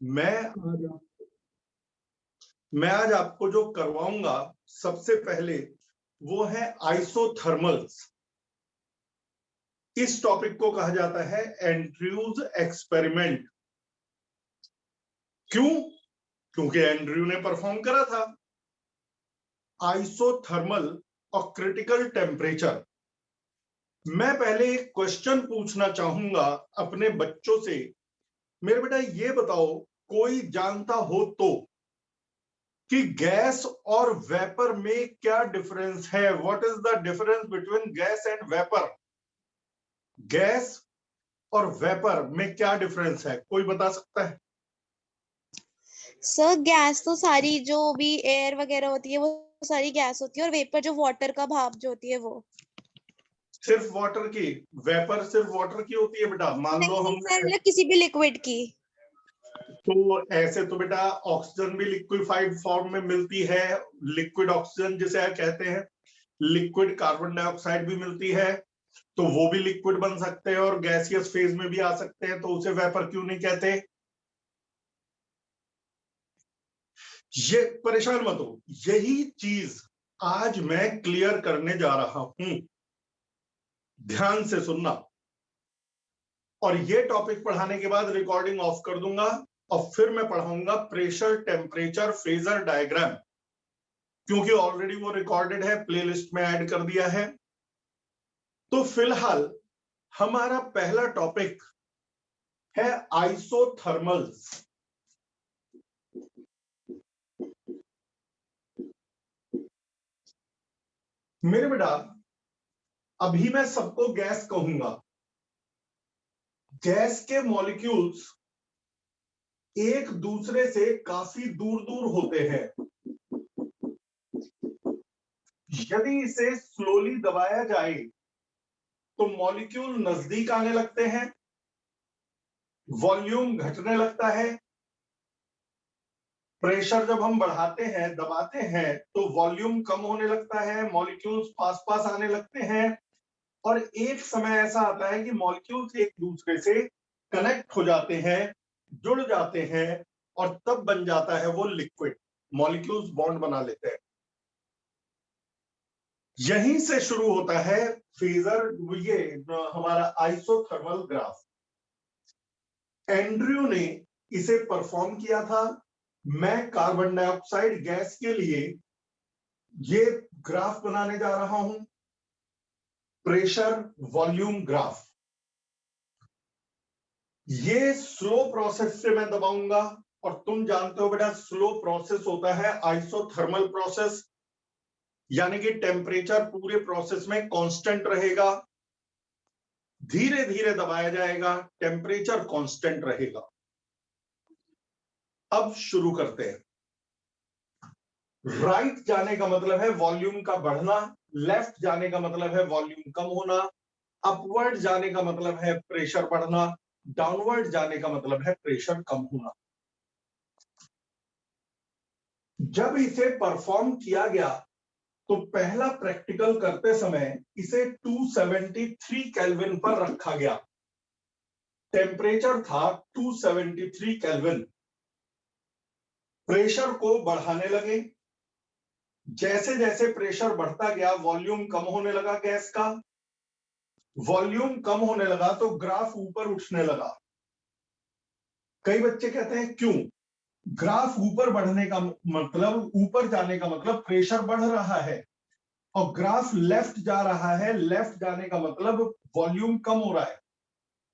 मैं मैं आज आपको जो करवाऊंगा सबसे पहले वो है आइसोथर्मल्स। इस टॉपिक को कहा जाता है एंड्रयूज एक्सपेरिमेंट। क्यों? क्योंकि एंड्रयू ने परफॉर्म करा था। आइसोथर्मल और क्रिटिकल टेम्परेचर। मैं पहले एक क्वेश्चन पूछना चाहूंगा अपने बच्चों से। मेरे बेटा ये बताओ, कोई जानता हो तो कि गैस और वेपर में क्या डिफरेंस है? What is the difference between gas and vapour? Gas और वेपर में क्या डिफरेंस है, कोई बता सकता है? सर गैस तो सारी जो भी एयर वगैरह होती है वो सारी गैस होती है, और वेपर जो वाटर का भाप जो होती है वो। सिर्फ वाटर की? वेपर सिर्फ वाटर की होती है बेटा? मान लो नहीं सर, हमने, मतलब किसी भी लिक्विड की। तो ऐसे तो बेटा ऑक्सीजन भी लिक्विफाइड फॉर्म में मिलती है। लिक्विड ऑक्सीजन जिसे कहते हैं, लिक्विड कार्बन डाइऑक्साइड भी मिलती है, तो वो भी लिक्विड बन सकते हैं और गैसियस फेज में भी आ सकते हैं, तो उसे वेपर क्यों नहीं कहते? ये परेशान मत हो, यही चीज आज मैं क्लियर करने जा रहा हूं। ध्यान से सुनना। और ये टॉपिक पढ़ाने के बाद रिकॉर्डिंग ऑफ कर दूंगा और फिर मैं पढ़ाऊंगा प्रेशर टेम्परेचर फेजर डायग्राम, क्योंकि ऑलरेडी वो रिकॉर्डेड है, प्लेलिस्ट में ऐड कर दिया है। तो फिलहाल हमारा पहला टॉपिक है आइसोथर्मल्स। मेरे बेटा, अभी मैं सबको गैस कहूंगा। गैस के मॉलिक्यूल्स एक दूसरे से काफी दूर दूर होते हैं। यदि इसे स्लोली दबाया जाए तो मॉलिक्यूल नजदीक आने लगते हैं, वॉल्यूम घटने लगता है। प्रेशर जब हम बढ़ाते हैं, दबाते हैं, तो वॉल्यूम कम होने लगता है, मॉलिक्यूल्स पास पास आने लगते हैं। और एक समय ऐसा आता है कि मॉलिक्यूल्स एक दूसरे से कनेक्ट हो जाते हैं, जुड़ जाते हैं, और तब बन जाता है वो लिक्विड। मॉलिक्यूल्स बॉन्ड बना लेते हैं। यहीं से शुरू होता है फेजर, ये हमारा आइसोथर्मल ग्राफ। एंड्रयू ने इसे परफॉर्म किया था। मैं कार्बन डाइऑक्साइड गैस के लिए ये ग्राफ बनाने जा रहा हूं, प्रेशर वॉल्यूम ग्राफ। ये स्लो प्रोसेस से मैं दबाऊंगा, और तुम जानते हो बेटा स्लो प्रोसेस होता है आइसोथर्मल प्रोसेस, यानी कि टेम्परेचर पूरे प्रोसेस में कांस्टेंट रहेगा। धीरे धीरे दबाया जाएगा, टेम्परेचर कांस्टेंट रहेगा। अब शुरू करते हैं। राइट जाने का मतलब है वॉल्यूम का बढ़ना, लेफ्ट जाने का मतलब है वॉल्यूम कम होना, अपवर्ड जाने का मतलब है प्रेशर बढ़ना, डाउनवर्ड जाने का मतलब है प्रेशर कम होना। जब इसे परफॉर्म किया गया तो पहला प्रैक्टिकल करते समय इसे 273 केल्विन पर रखा गया। टेम्परेचर था 273 केल्विन। प्रेशर को बढ़ाने लगे। जैसे जैसे प्रेशर बढ़ता गया वॉल्यूम कम होने लगा गैस का। वॉल्यूम कम होने लगा तो ग्राफ ऊपर उठने लगा। कई बच्चे कहते हैं क्यों? ग्राफ ऊपर बढ़ने का मतलब, ऊपर जाने का मतलब प्रेशर बढ़ रहा है, और ग्राफ लेफ्ट जा रहा है, लेफ्ट जाने का मतलब वॉल्यूम कम हो रहा है।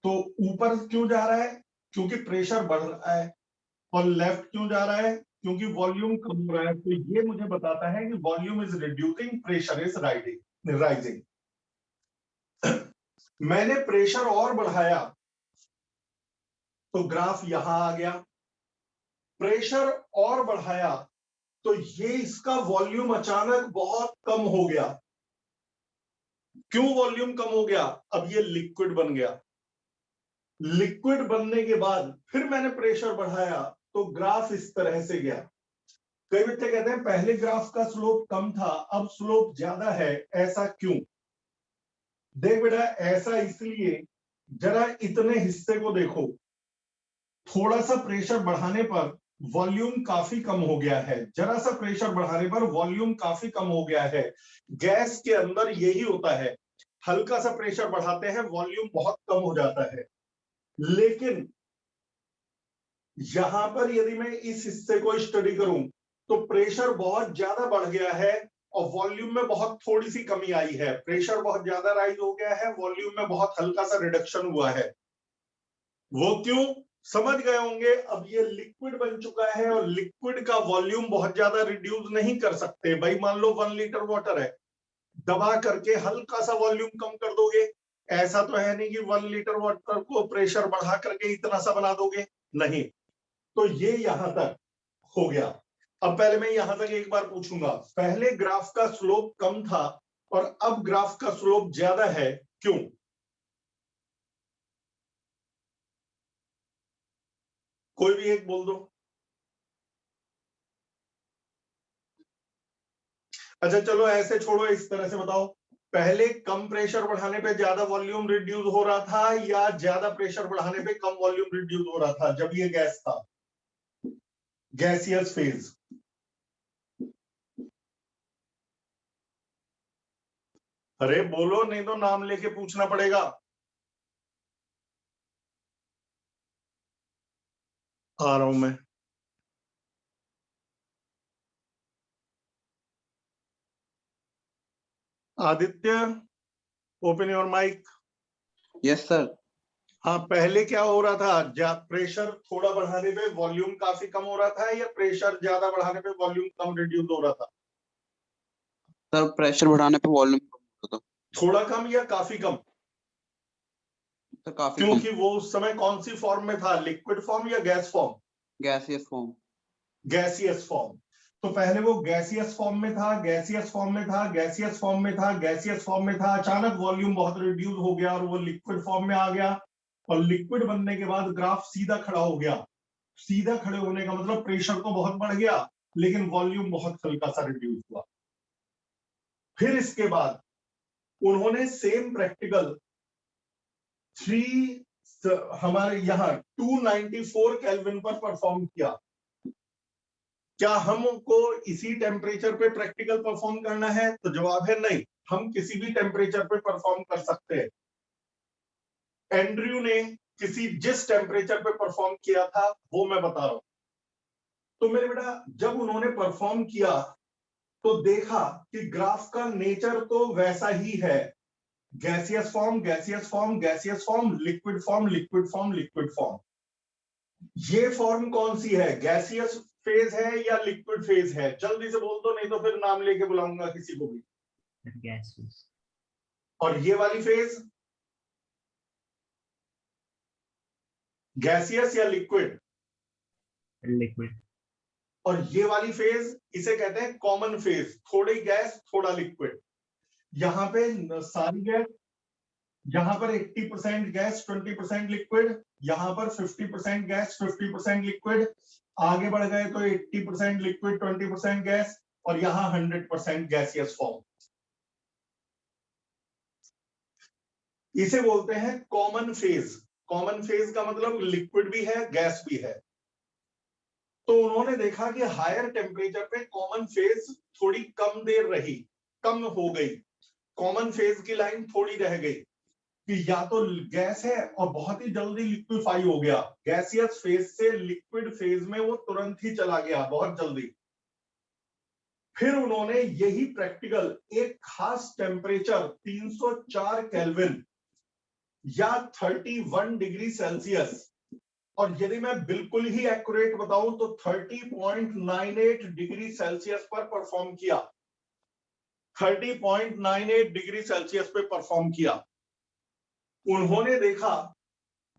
तो ऊपर क्यों जा रहा है? क्योंकि प्रेशर बढ़ रहा है। और लेफ्ट क्यों जा रहा है? क्योंकि वॉल्यूम कम हो रहा है। तो ये मुझे बताता है कि volume is reducing, pressure is rising. मैंने प्रेशर और बढ़ाया तो ग्राफ यहां आ गया। प्रेशर और बढ़ाया तो ये इसका वॉल्यूम अचानक बहुत कम हो गया। क्यों वॉल्यूम कम हो गया? अब ये लिक्विड बन गया। लिक्विड बनने के बाद फिर मैंने प्रेशर बढ़ाया तो ग्राफ इस तरह से गया। कई बच्चे कहते हैं पहले ग्राफ का स्लोप कम था, अब स्लोप ज्यादा है, ऐसा क्यों? देख बेटा, ऐसा इसलिए, जरा इतने हिस्से को देखो। थोड़ा सा प्रेशर बढ़ाने पर वॉल्यूम काफी कम हो गया है, जरा सा प्रेशर बढ़ाने पर वॉल्यूम काफी कम हो गया है। गैस के अंदर यही होता है, हल्का सा प्रेशर बढ़ाते हैं वॉल्यूम बहुत कम हो जाता है। लेकिन यहां पर यदि मैं इस हिस्से को स्टडी करूं तो प्रेशर बहुत ज्यादा बढ़ गया है और वॉल्यूम में बहुत थोड़ी सी कमी आई है। प्रेशर बहुत ज्यादा राइज हो गया है, वॉल्यूम में बहुत हल्का सा रिडक्शन हुआ है। वो क्यों, समझ गए होंगे। अब ये लिक्विड बन चुका है और लिक्विड का वॉल्यूम बहुत ज्यादा रिड्यूस नहीं कर सकते। भाई मान लो 1 लीटर वाटर है, दबा करके हल्का सा वॉल्यूम कम कर दोगे, ऐसा तो है नहीं कि 1 लीटर वाटर को प्रेशर बढ़ा करके इतना सा बना दोगे, नहीं। तो ये यहां तक हो गया। अब पहले मैं यहां तक एक बार पूछूंगा, पहले ग्राफ का स्लोप कम था और अब ग्राफ का स्लोप ज्यादा है, क्यों? कोई भी एक बोल दो। अच्छा चलो ऐसे छोड़ो, इस तरह से बताओ, पहले कम प्रेशर बढ़ाने पे ज्यादा वॉल्यूम रिड्यूस हो रहा था या ज्यादा प्रेशर बढ़ाने पे कम वॉल्यूम रिड्यूस हो रहा था जब ये गैस था, गैसियस फेज? अरे बोलो, नहीं तो नाम लेके पूछना पड़ेगा। आ रहा हूं मैं। Aditya, open your mic. Yes sir. हाँ, पहले क्या हो रहा था, प्रेशर थोड़ा बढ़ाने पे वॉल्यूम काफी कम हो रहा था या प्रेशर ज्यादा बढ़ाने पे वॉल्यूम कम रिड्यूस हो रहा था? सर प्रेशर बढ़ाने पे वॉल्यूम कम होता था। थोड़ा कम या काफी कम? सर काफी कम। क्योंकि वो उस समय कौन सी फॉर्म में था, लिक्विड फॉर्म या gas form? Gaseous form. Gaseous form. तो पहले वो गैसियस फॉर्म में था, गैसियस फॉर्म में था, गैसियस फॉर्म में था, गैसियस फॉर्म में था, अचानक वॉल्यूम बहुत रिड्यूस हो गया और वो लिक्विड फॉर्म में आ गया। और लिक्विड बनने के बाद ग्राफ सीधा खड़ा हो गया। सीधा खड़े होने का मतलब प्रेशर तो बहुत बढ़ गया लेकिन वॉल्यूम बहुत हल्का सा रिड्यूस हुआ। फिर इसके बाद उन्होंने सेम प्रैक्टिकल हमारे यहाँ 294 केल्विन पर परफॉर्म किया। क्या हमको इसी टेम्परेचर पे प्रैक्टिकल परफॉर्म करना है? तो जवाब है नहीं, हम किसी भी टेम्परेचर पे परफॉर्म कर सकते हैं। एंड्रयू ने जिस टेम्परेचर पे परफॉर्म किया था वो मैं बता रहा हूं। तो मेरे बेटा जब उन्होंने परफॉर्म किया तो देखा कि ग्राफ का नेचर तो वैसा ही है, gaseous form, gaseous form, gaseous form, liquid form, liquid form, liquid form. ये फॉर्म कौन सी है, गैसियस फेज है या लिक्विड फेज है? जल्दी से बोल दो, नहीं तो फिर नाम लेके बुलाऊंगा किसी को भी। गैसियस। और ये वाली फेज गैसियस या लिक्विड? लिक्विड। और ये वाली फेज इसे कहते हैं कॉमन फेज, थोड़ी गैस थोड़ा लिक्विड। यहां पे सारी गैस, यहां पर 80% गैस 20% लिक्विड, यहां पर 50% गैस 50% लिक्विड। आगे बढ़ गए तो 80% लिक्विड 20% गैस और यहां 100% गैसियस फॉर्म। इसे बोलते हैं कॉमन फेज। कॉमन फेज का मतलब लिक्विड भी है गैस भी है। तो उन्होंने देखा कि हायर टेम्परेचर पे कॉमन फेज थोड़ी कम देर रही, कम हो गई, कॉमन फेज की लाइन थोड़ी रह गई कि या तो गैस है और बहुत ही जल्दी लिक्विफाई हो गया, गैसियस फेज से लिक्विड फेज में वो तुरंत ही चला गया बहुत जल्दी। फिर उन्होंने यही प्रैक्टिकल एक खास टेम्परेचर 304 केल्विन या 31 डिग्री सेल्सियस, और यदि मैं बिल्कुल ही एक्यूरेट बताऊं तो 30.98 डिग्री सेल्सियस पर परफॉर्म किया। 30.98 डिग्री सेल्सियस पे परफॉर्म किया। उन्होंने देखा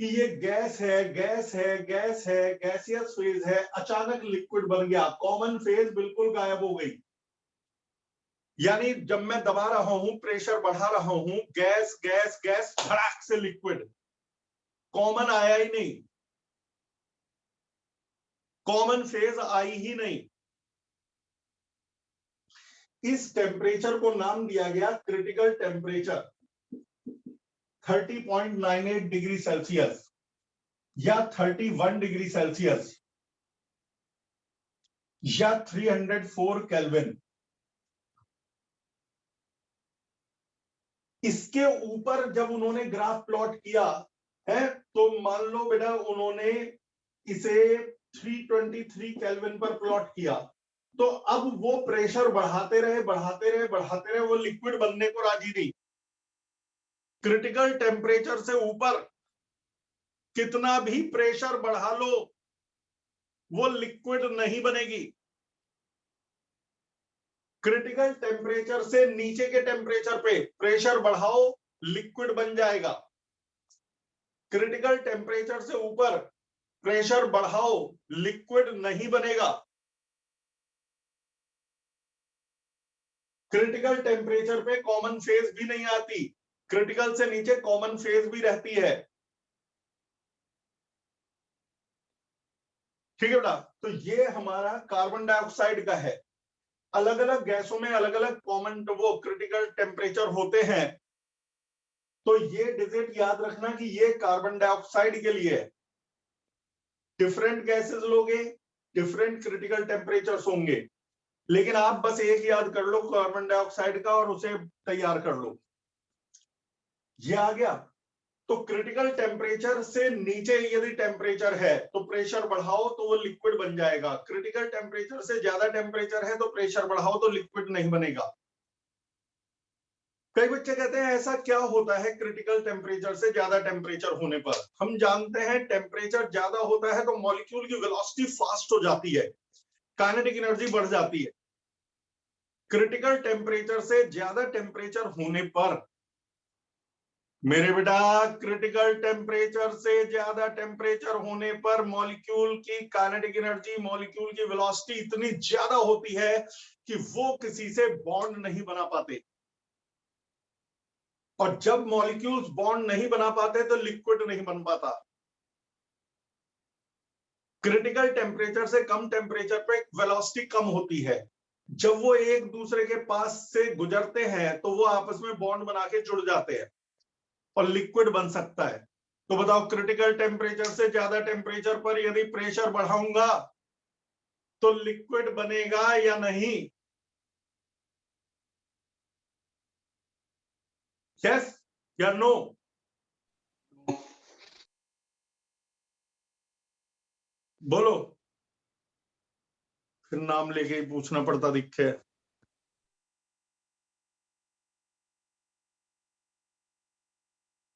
कि ये गैस है, गैस है, गैस है, गैसियस फेज है, अचानक लिक्विड बन गया, कॉमन फेज बिल्कुल गायब हो गई। यानी जब मैं दबा रहा हूं, प्रेशर बढ़ा रहा हूं, गैस गैस गैस, धड़ाक से लिक्विड, कॉमन आया ही नहीं, कॉमन फेज आई ही नहीं। इस टेम्परेचर को नाम दिया गया क्रिटिकल टेम्परेचर, 30.98 डिग्री सेल्सियस। या 31 डिग्री सेल्सियस या 304 केल्विन, इसके ऊपर जब उन्होंने ग्राफ प्लॉट किया है तो मान लो बेटा उन्होंने इसे 323 केल्विन पर प्लॉट किया, तो अब वो प्रेशर बढ़ाते रहे बढ़ाते रहे बढ़ाते रहे, वो लिक्विड बनने को राजी नहीं। क्रिटिकल टेम्परेचर से ऊपर कितना भी प्रेशर बढ़ा लो वो लिक्विड नहीं बनेगी। क्रिटिकल टेम्परेचर से नीचे के टेम्परेचर पे प्रेशर बढ़ाओ लिक्विड बन जाएगा। क्रिटिकल टेम्परेचर से ऊपर प्रेशर बढ़ाओ लिक्विड नहीं बनेगा। क्रिटिकल टेम्परेचर पे कॉमन फेज भी नहीं आती, क्रिटिकल से नीचे कॉमन फेज भी रहती है। ठीक है बेटा, तो ये हमारा कार्बन डाइऑक्साइड का है। अलग अलग गैसों में अलग अलग कॉमन वो क्रिटिकल टेम्परेचर होते हैं, तो ये डिजिट याद रखना कि ये कार्बन डाइऑक्साइड के लिए है। डिफरेंट गैसेस लोगे डिफरेंट क्रिटिकल टेम्परेचर्स होंगे, लेकिन आप बस एक याद कर लो कार्बन डाइऑक्साइड का और उसे तैयार कर लो। ये आ गया। तो क्रिटिकल टेम्परेचर से नीचे यदि टेम्परेचर है तो प्रेशर बढ़ाओ तो वो लिक्विड बन जाएगा। क्रिटिकल टेम्परेचर से ज्यादा टेम्परेचर है तो प्रेशर बढ़ाओ तो लिक्विड नहीं बनेगा। कई बच्चे कहते हैं ऐसा क्या होता है क्रिटिकल टेम्परेचर से ज्यादा टेम्परेचर होने पर। हम जानते हैं टेम्परेचर ज्यादा होता है तो मॉलिक्यूल की वेलोसिटी फास्ट हो जाती है, काइनेटिक एनर्जी बढ़ जाती है। क्रिटिकल टेम्परेचर से ज्यादा टेम्परेचर होने पर मेरे बेटा, क्रिटिकल टेम्परेचर से ज्यादा टेम्परेचर होने पर मॉलिक्यूल की काइनेटिक एनर्जी, मॉलिक्यूल की वेलोसिटी इतनी ज्यादा होती है कि वो किसी से बॉन्ड नहीं बना पाते, और जब मॉलिक्यूल्स बॉन्ड नहीं बना पाते तो लिक्विड नहीं बन पाता। क्रिटिकल टेम्परेचर से कम टेम्परेचर पे वेलोसिटी कम होती है, जब वो एक दूसरे के पास से गुजरते हैं तो वो आपस में बॉन्ड बना के जुड़ जाते हैं और लिक्विड बन सकता है। तो बताओ क्रिटिकल टेम्परेचर से ज्यादा टेम्परेचर पर यदि प्रेशर बढ़ाऊंगा तो लिक्विड बनेगा या नहीं? यस या नो? बोलो, फिर नाम लेके ही पूछना पड़ता दिखे।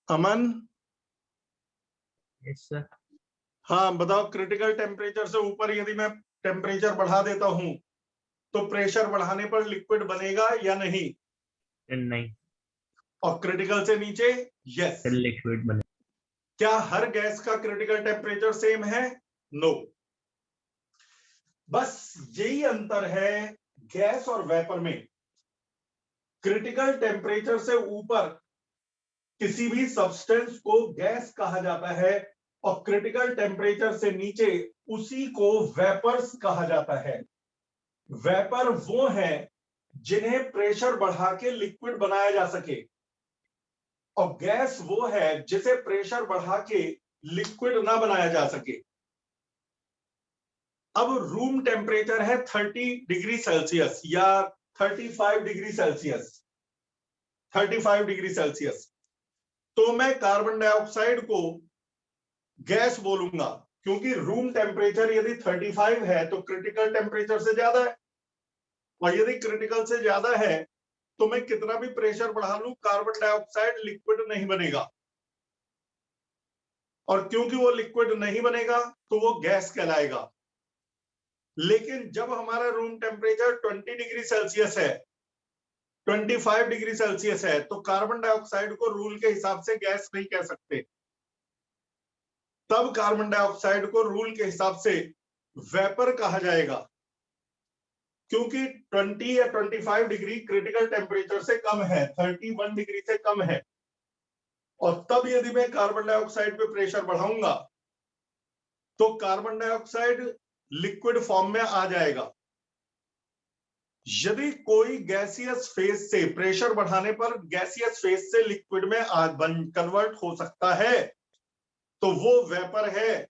अमन? Yes, sir. हाँ बताओ, क्रिटिकल टेम्परेचर से ऊपर यदि मैं टेम्परेचर बढ़ा देता हूं तो प्रेशर बढ़ाने पर लिक्विड बनेगा या नहीं? नहीं। और क्रिटिकल से नीचे? यस। लिक्विड बने। क्या हर गैस का क्रिटिकल टेम्परेचर सेम है? नो। बस यही अंतर है गैस और वेपर में। क्रिटिकल टेम्परेचर से ऊपर किसी भी सब्सटेंस को गैस कहा जाता है और क्रिटिकल टेम्परेचर से नीचे उसी को वेपर्स कहा जाता है। वेपर वो है जिन्हें प्रेशर बढ़ा के लिक्विड बनाया जा सके, और गैस वो है जिसे प्रेशर बढ़ा के लिक्विड ना बनाया जा सके। अब रूम टेम्परेचर है 30 डिग्री सेल्सियस या 35 डिग्री सेल्सियस, 35 डिग्री सेल्सियस, तो मैं कार्बन डाइऑक्साइड को गैस बोलूंगा, क्योंकि रूम टेम्परेचर यदि 35 है तो क्रिटिकल टेम्परेचर से ज्यादा है, और यदि क्रिटिकल से ज्यादा है तो मैं कितना भी प्रेशर बढ़ा लूं कार्बन डाइऑक्साइड लिक्विड नहीं बनेगा, और क्योंकि वो लिक्विड नहीं बनेगा तो वो गैस कहलाएगा। लेकिन जब हमारा रूम टेम्परेचर 20 डिग्री सेल्सियस है, 25 डिग्री सेल्सियस है, तो कार्बन डाइऑक्साइड को रूल के हिसाब से गैस नहीं कह सकते। तब कार्बन डाइऑक्साइड को रूल के हिसाब से वेपर कहा जाएगा, क्योंकि 20 या 25 डिग्री क्रिटिकल टेम्परेचर से कम है, 31 डिग्री से कम है। और तब यदि मैं कार्बन डाइऑक्साइड पे प्रेशर बढ़ाऊंगा तो कार्बन डाइऑक्साइड लिक्विड फॉर्म में आ जाएगा। यदि कोई गैसियस फेज से प्रेशर बढ़ाने पर गैसियस फेज से लिक्विड में कन्वर्ट हो सकता है, तो वो वेपर है,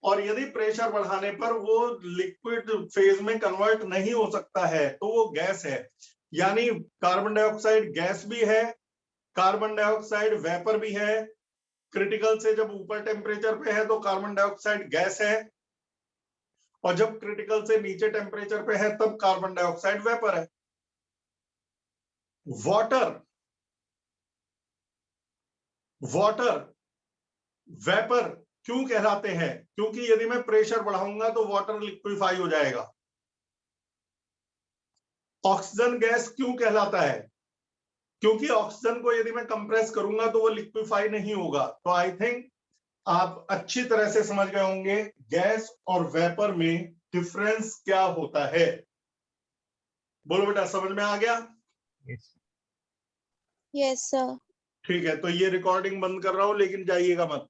और यदि प्रेशर बढ़ाने पर वो लिक्विड फेज में कन्वर्ट नहीं हो सकता है तो वो गैस है। यानी कार्बन डाइऑक्साइड गैस भी है, कार्बन डाइऑक्साइड वेपर भी है। क्रिटिकल से जब ऊपर टेम्परेचर पे है तो कार्बन डाइऑक्साइड गैस है, और जब क्रिटिकल से नीचे टेम्परेचर पे है तब कार्बन डाइऑक्साइड वेपर है। वाटर वेपर क्यों कहलाते हैं? क्योंकि यदि मैं प्रेशर बढ़ाऊंगा तो वाटर लिक्विफाई हो जाएगा। ऑक्सीजन गैस क्यों कहलाता है? क्योंकि ऑक्सीजन को यदि मैं कंप्रेस करूंगा तो वो लिक्विफाई नहीं होगा। तो आई थिंक आप अच्छी तरह से समझ गए होंगे गैस और वेपर में डिफरेंस क्या होता है। बोलो बेटा, समझ में आ गया? Yes yes sir. ठीक है, तो ये रिकॉर्डिंग बंद कर रहा हूं, लेकिन जाइएगा मत।